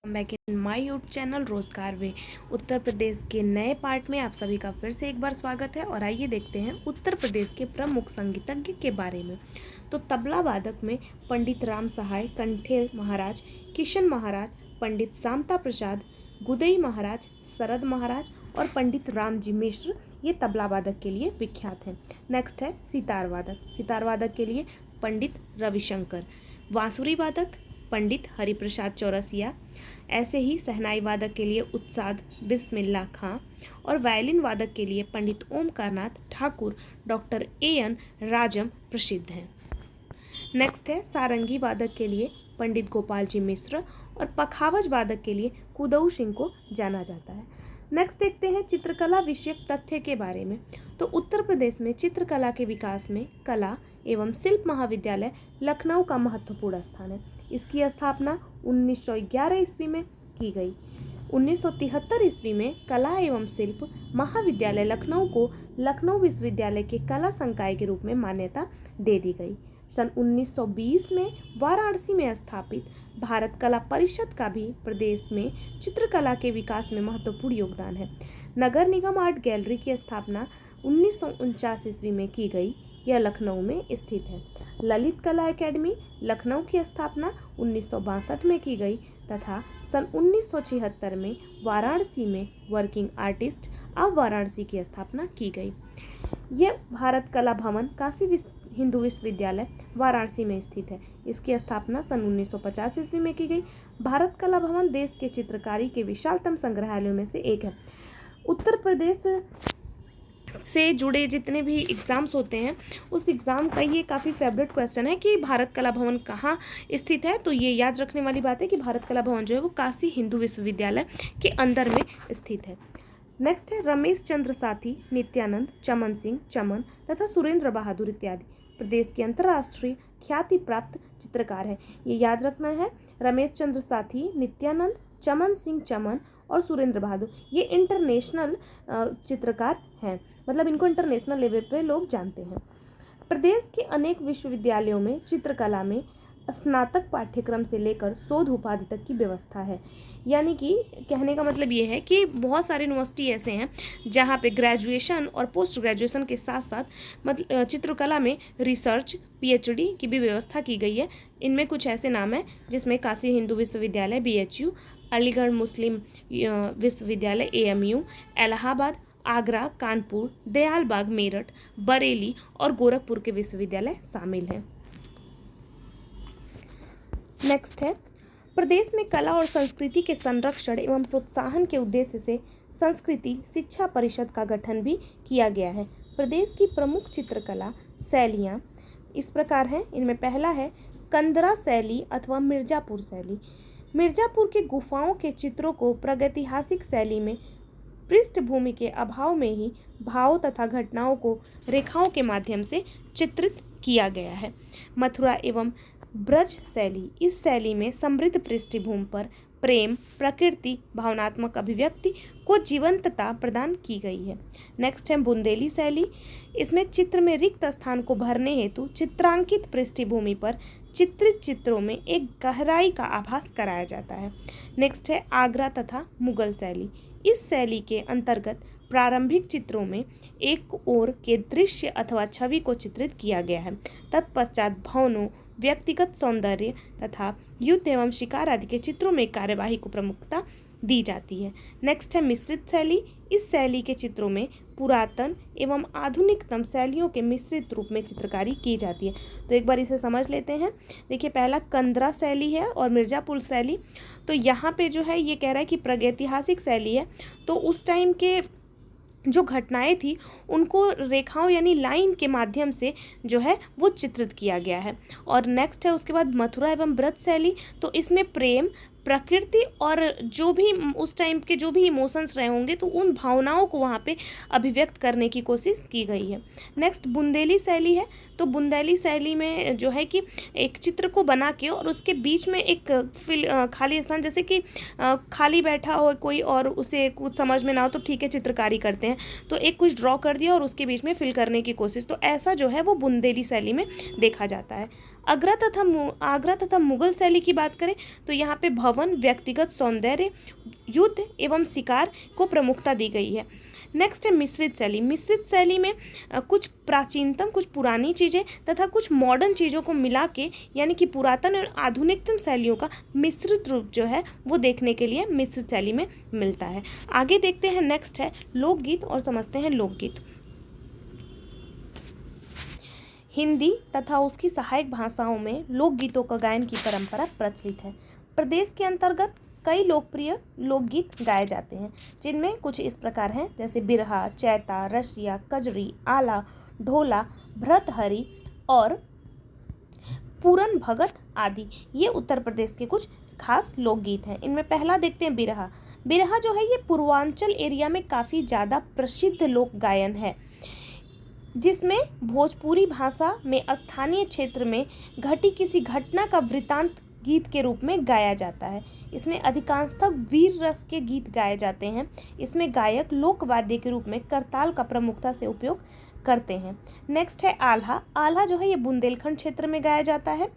Back in my YouTube channel रोजगार वे। उत्तर प्रदेश के नए पार्ट में आप सभी का फिर से एक बार स्वागत है। और आइए देखते हैं उत्तर प्रदेश के प्रमुख संगीतज्ञ के बारे में। तो तबला वादक में पंडित राम सहाय, कंठे महाराज, किशन महाराज, पंडित सामता प्रसाद, गुदई महाराज, शरद महाराज और पंडित रामजी मिश्र ये तबला वादक के लिए विख्यात हैं। नेक्स्ट है सितार वादक। सितार वादक के लिए पंडित रविशंकर। बांसुरी वादक पंडित हरिप्रसाद चौरसिया। ऐसे ही शहनाई वादक के लिए उत्साद बिस्मिल्ला खां और वायलिन वादक के लिए पंडित ओमकारनाथ ठाकुर, डॉक्टर एएन राजम प्रसिद्ध हैं। नेक्स्ट है सारंगी वादक के लिए पंडित गोपाल जी मिश्र और पखावज वादक के लिए कुदऊ सिंह को जाना जाता है। नेक्स्ट देखते हैं चित्रकला विषयक तथ्य के बारे में। तो उत्तर प्रदेश में चित्रकला के विकास में कला एवं शिल्प महाविद्यालय लखनऊ का महत्वपूर्ण स्थान है। इसकी स्थापना 1911 ईस्वी में की गई। 1973 ईस्वी में कला एवं शिल्प महाविद्यालय लखनऊ को लखनऊ विश्वविद्यालय के कला संकाय के रूप में मान्यता दे दी गई। सन 1920 में वाराणसी में स्थापित भारत कला परिषद का भी प्रदेश में चित्रकला के विकास में महत्वपूर्ण योगदान है। नगर निगम आर्ट गैलरी की स्थापना 1949 ईस्वी में की गई। यह लखनऊ में स्थित है। ललित कला एकेडमी लखनऊ की स्थापना 1962 में की गई तथा सन 1976 में वाराणसी में वर्किंग आर्टिस्ट ऑफ वाराणसी की स्थापना की गई। यह भारत कला भवन काशी हिंदू विश्वविद्यालय वाराणसी में स्थित है। इसकी स्थापना सन 1950 ईस्वी में की गई। भारत कला भवन देश के चित्रकारी के विशालतम संग्रहालयों में से एक है। उत्तर प्रदेश से जुड़े जितने भी एग्ज़ाम्स होते हैं उस एग्ज़ाम का ये काफ़ी फेवरेट क्वेश्चन है कि भारत कला भवन कहाँ स्थित है। तो ये याद रखने वाली बात है कि भारत कला भवन जो है वो काशी हिंदू विश्वविद्यालय के अंदर में स्थित है। नेक्स्ट है रमेश चंद्र साथी, नित्यानंद, चमन सिंह चमन तथा सुरेंद्र बहादुर इत्यादि प्रदेश के अंतर्राष्ट्रीय ख्याति प्राप्त चित्रकार है। ये याद रखना है, रमेश चंद्र साथी, नित्यानंद, चमन सिंह चमन और सुरेंद्र बहादुर ये इंटरनेशनल चित्रकार हैं, मतलब इनको इंटरनेशनल लेवल पे लोग जानते हैं। प्रदेश के अनेक विश्वविद्यालयों में चित्रकला में स्नातक पाठ्यक्रम से लेकर शोध उपाधि तक की व्यवस्था है। यानी कि कहने का मतलब ये है कि बहुत सारे यूनिवर्सिटी ऐसे हैं जहाँ पे ग्रेजुएशन और पोस्ट ग्रेजुएशन के साथ साथ मतलब चित्रकला में रिसर्च पीएचडी की भी व्यवस्था की गई है। इनमें कुछ ऐसे नाम हैं जिसमें काशी हिंदू विश्वविद्यालय BHU, अलीगढ़ मुस्लिम विश्वविद्यालय AMU, इलाहाबाद, आगरा, कानपुर, दयालबाग, मेरठ, बरेली और गोरखपुर के विश्वविद्यालय शामिल हैं। नेक्स्ट है प्रदेश में कला और संस्कृति के संरक्षण एवं प्रोत्साहन के उद्देश्य से संस्कृति शिक्षा परिषद का गठन भी किया गया है। प्रदेश की प्रमुख चित्रकला शैलियाँ इस प्रकार हैं। इनमें पहला है कंदरा शैली अथवा मिर्जापुर शैली। मिर्जापुर के गुफाओं के चित्रों को प्रागैतिहासिक शैली में पृष्ठभूमि के अभाव में ही भाव तथा घटनाओं को रेखाओं के माध्यम से चित्रित किया गया है। मथुरा एवं ब्रज शैली, इस शैली में समृद्ध पृष्ठभूमि पर प्रेम, प्रकृति, भावनात्मक अभिव्यक्ति को जीवंतता प्रदान की गई है। नेक्स्ट है बुंदेली शैली। इसमें चित्र में रिक्त स्थान को भरने हेतु चित्रांकित पृष्ठभूमि पर चित्रित चित्रों में एक गहराई का आभास कराया जाता है। नेक्स्ट है आगरा तथा मुगल शैली। इस शैली के अंतर्गत प्रारंभिक चित्रों में एक ओर के दृश्य अथवा छवि को चित्रित किया गया है। तत्पश्चात भवनों, व्यक्तिगत सौंदर्य तथा युद्ध एवं शिकार आदि के चित्रों में कार्यवाही को प्रमुखता दी जाती है। नेक्स्ट है मिश्रित शैली। इस शैली के चित्रों में पुरातन एवं आधुनिकतम शैलियों के मिश्रित रूप में चित्रकारी की जाती है। तो एक बार इसे समझ लेते हैं। देखिए पहला कंदरा शैली है और मिर्जापुर शैली। तो यहाँ पे जो है ये कह रहा है कि प्रागैतिहासिक शैली है, तो उस टाइम के जो घटनाएं थी उनको रेखाओं यानी लाइन के माध्यम से जो है वो चित्रित किया गया है। और नेक्स्ट है उसके बाद मथुरा एवं ब्रज शैली। तो इसमें प्रेम, प्रकृति और जो भी उस टाइम के जो भी इमोशंस रहे होंगे तो उन भावनाओं को वहाँ पे अभिव्यक्त करने की कोशिश की गई है। नेक्स्ट बुंदेली शैली है। तो बुंदेली शैली में जो है कि एक चित्र को बना के और उसके बीच में एक खाली स्थान, जैसे कि खाली बैठा हो कोई और उसे कुछ समझ में ना हो तो ठीक है चित्रकारी करते हैं, तो एक कुछ ड्रॉ कर दिया और उसके बीच में फिल करने की कोशिश, तो ऐसा जो है वो बुंदेली शैली में देखा जाता है। आगरा तथा मुगल शैली की बात करें तो यहाँ पे भवन, व्यक्तिगत सौंदर्य, युद्ध एवं शिकार को प्रमुखता दी गई है। नेक्स्ट है मिश्रित शैली। मिश्रित शैली में कुछ प्राचीनतम, कुछ पुरानी चीज़ें तथा कुछ मॉडर्न चीज़ों को मिला के, यानी कि पुरातन और आधुनिकतम शैलियों का मिश्रित रूप जो है वो देखने के लिए मिश्रित शैली में मिलता है। आगे देखते हैं, नेक्स्ट है लोकगीत और समझते हैं लोकगीत। हिंदी तथा उसकी सहायक भाषाओं में लोकगीतों का गायन की परंपरा प्रचलित है। प्रदेश के अंतर्गत कई लोकप्रिय लोकगीत गाए जाते हैं, जिनमें कुछ इस प्रकार हैं, जैसे बिरहा, चैता, रसिया, कजरी, आला, ढोला, भर्तहरि और पूरन भगत आदि। ये उत्तर प्रदेश के कुछ खास लोकगीत हैं। इनमें पहला देखते हैं बिरहा। बिरहा जो है ये पूर्वांचल एरिया में काफ़ी ज़्यादा प्रसिद्ध लोक गायन है, जिसमें भोजपुरी भाषा में स्थानीय क्षेत्र में घटी किसी घटना का वृतांत गीत के रूप में गाया जाता है। इसमें अधिकांशतः वीर रस के गीत गाए जाते हैं। इसमें गायक लोकवाद्य के रूप में करताल का प्रमुखता से उपयोग करते हैं। नेक्स्ट है आल्हा। आल्हा जो है ये बुंदेलखंड क्षेत्र में गाया जाता है।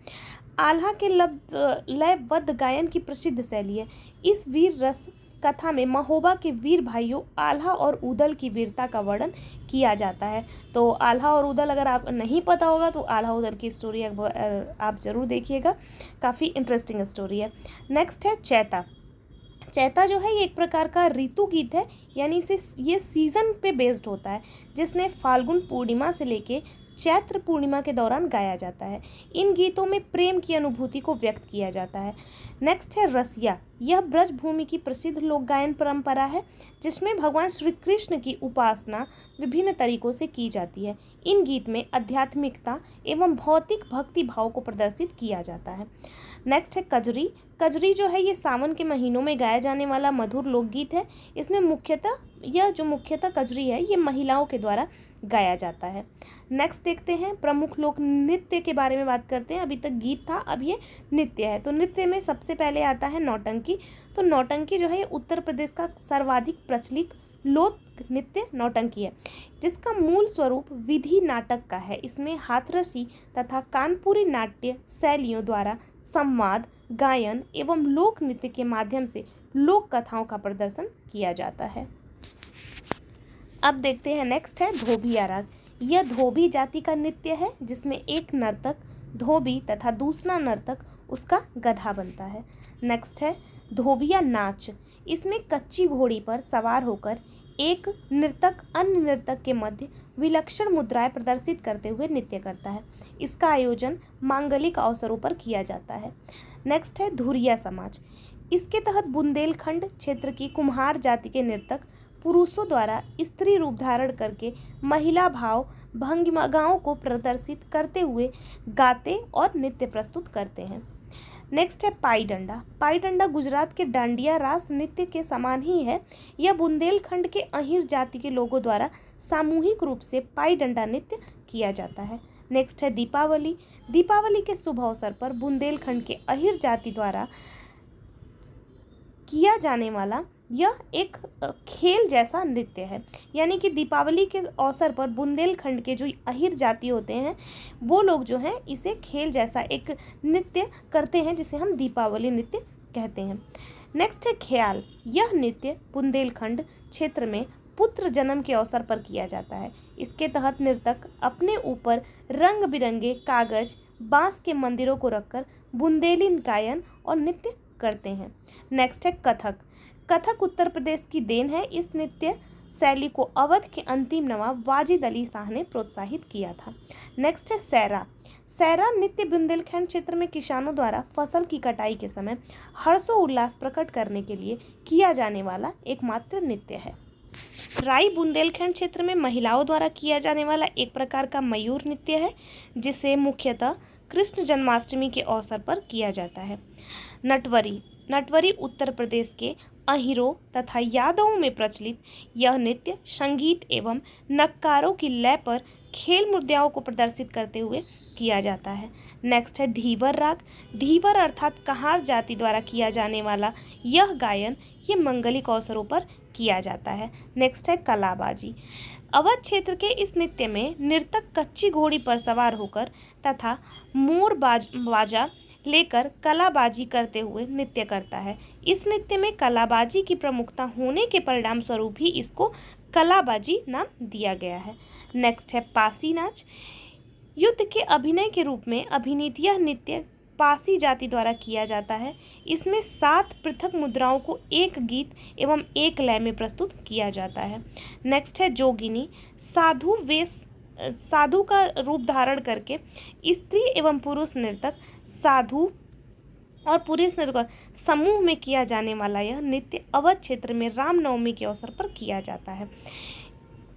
आल्हा के लयबद्ध गायन की प्रसिद्ध शैली है। इस वीर रस कथा में महोबा के वीर भाइयों आल्हा और उदल की वीरता का वर्णन किया जाता है। तो आल्हा और उदल अगर आप नहीं पता होगा तो आल्हा उदल की स्टोरी आप ज़रूर देखिएगा, काफ़ी इंटरेस्टिंग स्टोरी है। नेक्स्ट है चैता। चैता जो है ये एक प्रकार का ऋतु गीत है, यानी ये सीज़न पे बेस्ड होता है, जिसमें फाल्गुन पूर्णिमा से लेके चैत्र पूर्णिमा के दौरान गाया जाता है। इन गीतों में प्रेम की अनुभूति को व्यक्त किया जाता है। नेक्स्ट है रसिया। यह ब्रजभूमि की प्रसिद्ध लोक गायन परंपरा है, जिसमें भगवान श्री कृष्ण की उपासना विभिन्न तरीकों से की जाती है। इन गीत में आध्यात्मिकता एवं भौतिक भक्ति भाव को प्रदर्शित किया जाता है। नेक्स्ट है कजरी। कजरी जो है ये सावन के महीनों में गाया जाने वाला मधुर लोकगीत है। इसमें मुख्यतः कजरी है ये महिलाओं के द्वारा गाया जाता है। नेक्स्ट देखते हैं प्रमुख लोक नृत्य के बारे में बात करते हैं। अभी तक गीत था, अब ये नृत्य है। तो नृत्य में सबसे पहले आता है नौटंकी। तो नौटंकी जो है ये उत्तर प्रदेश का सर्वाधिक प्रचलित लोक नृत्य नौटंकी है, जिसका मूल स्वरूप विधि नाटक का है। इसमें हाथरसी तथा कानपुरी नाट्य शैलियों द्वारा संवाद, गायन एवं लोक नृत्य के माध्यम से लोक कथाओं का प्रदर्शन किया जाता है। अब देखते हैं, नेक्स्ट है धोबिया राग। यह धोबी जाति का नृत्य है, जिसमें एक नर्तक धोबी तथा दूसरा नर्तक उसका गधा बनता है। नेक्स्ट है धोबिया नाच। इसमें कच्ची घोड़ी पर सवार होकर एक नर्तक अन्य नर्तक के मध्य विलक्षण मुद्राएं प्रदर्शित करते हुए नृत्य करता है। इसका आयोजन मांगलिक अवसरों पर किया जाता है। नेक्स्ट है धुरिया समाज। इसके तहत बुंदेलखंड क्षेत्र की कुम्हार जाति के नर्तक पुरुषों द्वारा स्त्री रूप धारण करके महिला भाव भंगिमाओं को प्रदर्शित करते हुए गाते और नृत्य प्रस्तुत करते हैं। नेक्स्ट है पाई डंडा। पाई डंडा गुजरात के डांडिया रास नृत्य के समान ही है। यह बुंदेलखंड के अहिर जाति के लोगों द्वारा सामूहिक रूप से पाई डंडा नृत्य किया जाता है। नेक्स्ट है दीपावली। दीपावली के शुभ अवसर पर बुंदेलखंड के अहिर जाति द्वारा किया जाने वाला यह एक खेल जैसा नृत्य है, यानी कि दीपावली के अवसर पर बुंदेलखंड के जो अहिर जाति होते हैं वो लोग जो हैं इसे खेल जैसा एक नृत्य करते हैं, जिसे हम दीपावली नृत्य कहते हैं। नेक्स्ट है ख्याल। यह नृत्य बुंदेलखंड क्षेत्र में पुत्र जन्म के अवसर पर किया जाता है। इसके तहत नर्तक अपने ऊपर रंग बिरंगे कागज बांस के मंदिरों को रखकर बुंदेली गायन और नृत्य करते हैं। नेक्स्ट है कथक। कथक उत्तर प्रदेश की देन है। इस नृत्य शैली को अवध के अंतिम नवाब वाजिद अली शाह ने प्रोत्साहित किया था। नेक्स्ट है सैरा। सैरा नृत्य बुंदेलखंड क्षेत्र में किसानों द्वारा फसल की कटाई के समय हर्षोल्लास प्रकट करने के लिए किया जाने वाला एकमात्र नृत्य है। राई बुंदेलखंड क्षेत्र में महिलाओं द्वारा किया जाने वाला एक प्रकार का मयूर नृत्य है, जिसे मुख्यतः कृष्ण जन्माष्टमी के अवसर पर किया जाता है। नटवरी। नटवरी उत्तर प्रदेश के अहिरों तथा यादवों में प्रचलित यह नृत्य संगीत एवं नक्कारों की लय पर खेल मुद्राओं को प्रदर्शित करते हुए किया जाता है। नेक्स्ट है धीवर राग। धीवर अर्थात कहार जाति द्वारा किया जाने वाला यह गायन ये मंगलिक अवसरों पर किया जाता है। नेक्स्ट है कलाबाजी। अवध क्षेत्र के इस नृत्य में नर्तक कच्ची घोड़ी पर सवार होकर तथा मोर बाजा लेकर कलाबाजी करते हुए नृत्य करता है। इस नृत्य में कलाबाजी की प्रमुखता होने के परिणाम स्वरूप ही इसको कलाबाजी नाम दिया गया है। नेक्स्ट है पासी नाच। युद्ध के अभिनय के रूप में अभिनीत यह नृत्य पासी जाति द्वारा किया जाता है। इसमें 7 पृथक मुद्राओं को एक गीत एवं एक लय में प्रस्तुत किया जाता है। नेक्स्ट है जोगिनी। साधु का रूप धारण करके स्त्री एवं पुरुष नर्तक, साधु और पुरुष नर्तक समूह में किया जाने वाला यह नृत्य अवध क्षेत्र में रामनवमी के अवसर पर किया जाता है।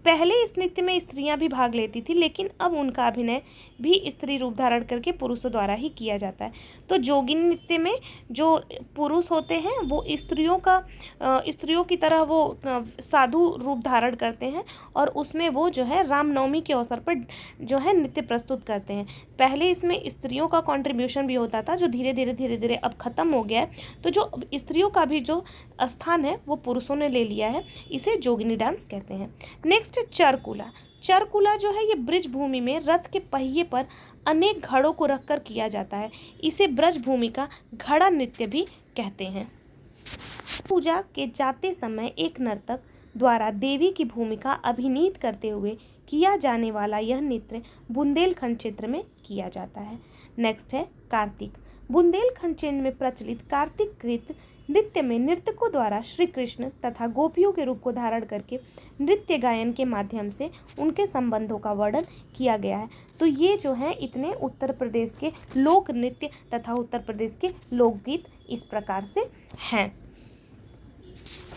पहले इस नृत्य में स्त्रियां भी भाग लेती थी, लेकिन अब उनका अभिनय भी स्त्री रूप धारण करके पुरुषों द्वारा ही किया जाता है। तो जोगिनी नृत्य में जो पुरुष होते हैं वो स्त्रियों की तरह वो साधु रूप धारण करते हैं और उसमें वो जो है रामनवमी के अवसर पर जो है नृत्य प्रस्तुत करते हैं। पहले इसमें स्त्रियों का कंट्रीब्यूशन भी होता था, जो धीरे धीरे अब खत्म हो गया है। तो जो स्त्रियों का भी जो स्थान है वो पुरुषों ने ले लिया है। इसे जोगिनी डांस कहते हैं। नेक्स्ट चरकुला। चरकुला जो है ये ब्रज भूमि में रथ के पहिए पर अनेक घड़ों को रखकर किया जाता है। इसे ब्रज भूमि का घड़ा नृत्य भी कहते हैं। पूजा के जाते समय एक नर्तक द्वारा देवी की भूमिका अभिनीत करते हुए किया जाने वाला यह नृत्य बुंदेलखंड क्षेत्र में किया जाता है। नेक्स्ट है कार्तिक। बुंदेलखंड क्षेत्र में प्रचलित कार्तिक कृत नृत्य में नर्तकों द्वारा श्री कृष्ण तथा गोपियों के रूप को धारण करके नृत्य गायन के माध्यम से उनके संबंधों का वर्णन किया गया है। तो ये जो है इतने उत्तर प्रदेश के लोक नृत्य तथा उत्तर प्रदेश के लोकगीत इस प्रकार से हैं।